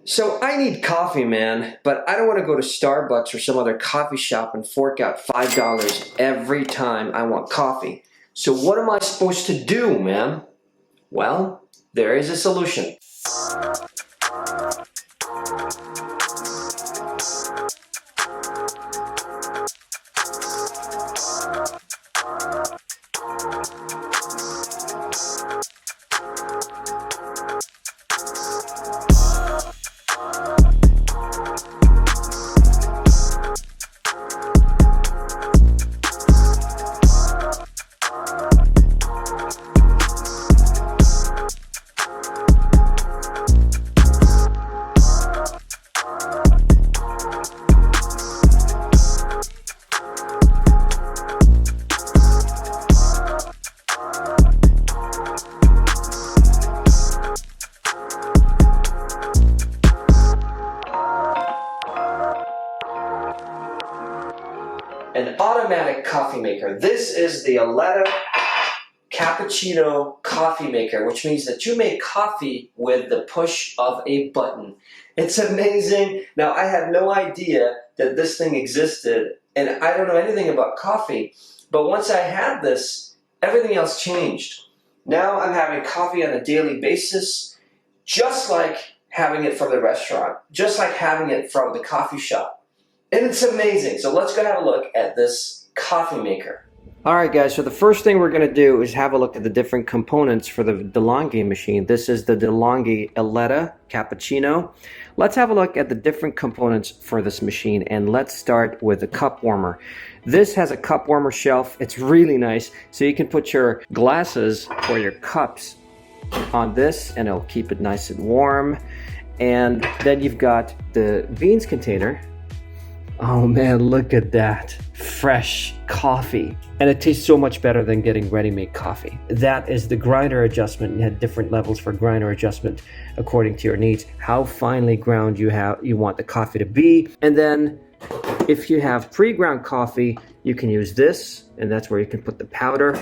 So I need coffee, man, but I don't want to go to Starbucks or some other coffee shop and fork out $5 every time I want coffee. So what am I supposed to do, man? Well, there is a solution. An automatic coffee maker. This is the Eletta Cappuccino coffee maker, which means that you make coffee with the push of a button. It's amazing. Now, I had no idea that this thing existed, and I don't know anything about coffee, but once I had this, everything else changed. Now I'm having coffee on a daily basis, just like having it from the restaurant, just like having it from the coffee shop. And it's amazing. So let's go have a look at this coffee maker. Alright guys, so the first thing we're going to do is have a look at the different components for the De'Longhi machine. This is the De'Longhi Eletta Cappuccino. Let's have a look at the different components for this machine, and let's start with the cup warmer. This has a cup warmer shelf. It's really nice, so you can put your glasses or your cups on this and it'll keep it nice and warm. And then you've got the beans container. Oh man, look at that. Fresh coffee. And it tastes so much better than getting ready-made coffee. That is the grinder adjustment. You had different levels for grinder adjustment according to your needs. How finely ground you want the coffee to be. And then if you have pre-ground coffee, you can use this, and that's where you can put the powder.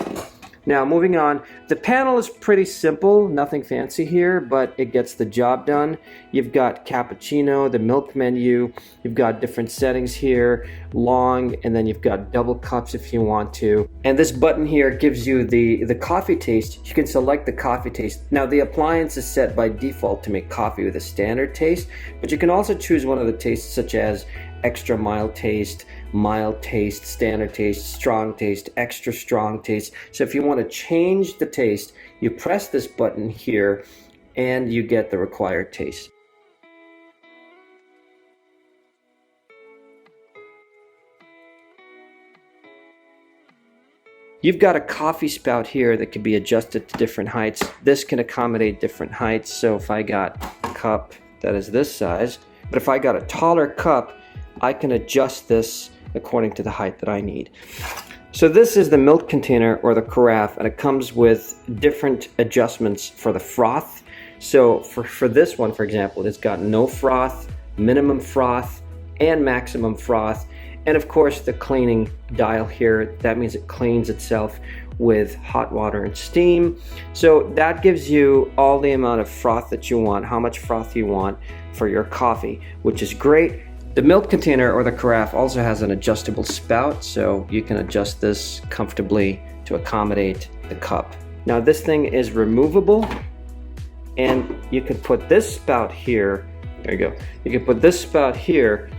Now, moving on, the panel is pretty simple, nothing fancy here, but it gets the job done. You've got cappuccino, the milk menu, you've got different settings here, long, and then you've got double cups if you want to. And this button here gives you the coffee taste. You can select the coffee taste. Now, the appliance is set by default to make coffee with a standard taste, but you can also choose one of the tastes such as extra mild taste, standard taste, strong taste, extra strong taste. So if you want to change the taste, you press this button here and you get the required taste. You've got a coffee spout here that can be adjusted to different heights. This can accommodate different heights. So if I got a cup that is this size, but if I got a taller cup, I can adjust this according to the height that I need. So this is the milk container or the carafe, and it comes with different adjustments for the froth. So for this one, for example, it's got no froth, minimum froth, and maximum froth. And of course the cleaning dial here, that means it cleans itself with hot water and steam. So that gives you all the amount of froth that you want, how much froth you want for your coffee, which is great. The milk container or the carafe also has an adjustable spout, so you can adjust this comfortably to accommodate the cup. Now this thing is removable, and you can put this spout here. There you go. You can put this spout here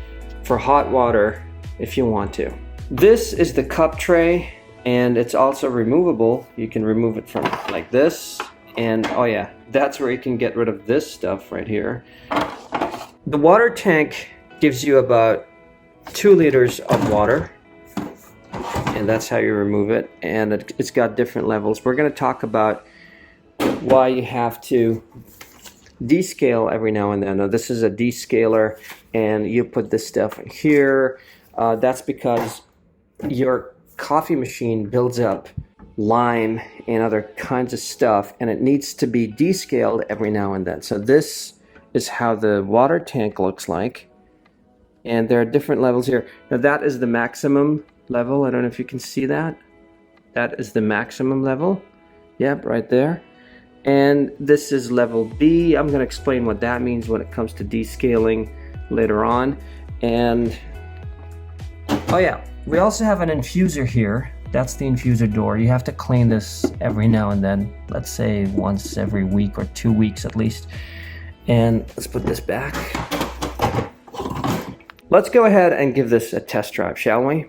for hot water if you want to. This is the cup tray, and it's also removable. You can remove it from like this, and oh yeah, that's where you can get rid of this stuff right here. The water tank gives you about 2 liters of water, and that's how you remove it, and it's got different levels. We're going to talk about why you have to descale every now and then. Now this is a descaler, and you put this stuff in here. That's because your coffee machine builds up lime and other kinds of stuff, and it needs to be descaled every now and then. So this is how the water tank looks like. And there are different levels here. Now that is the maximum level. I don't know if you can see that. That is the maximum level. Yep, right there. And this is level B. I'm going to explain what that means when it comes to descaling later on. And oh yeah, we also have an infuser here. That's the infuser door. You have to clean this every now and then. Let's say once every week or 2 weeks at least. And let's put this back. Let's go ahead and give this a test drive, shall we?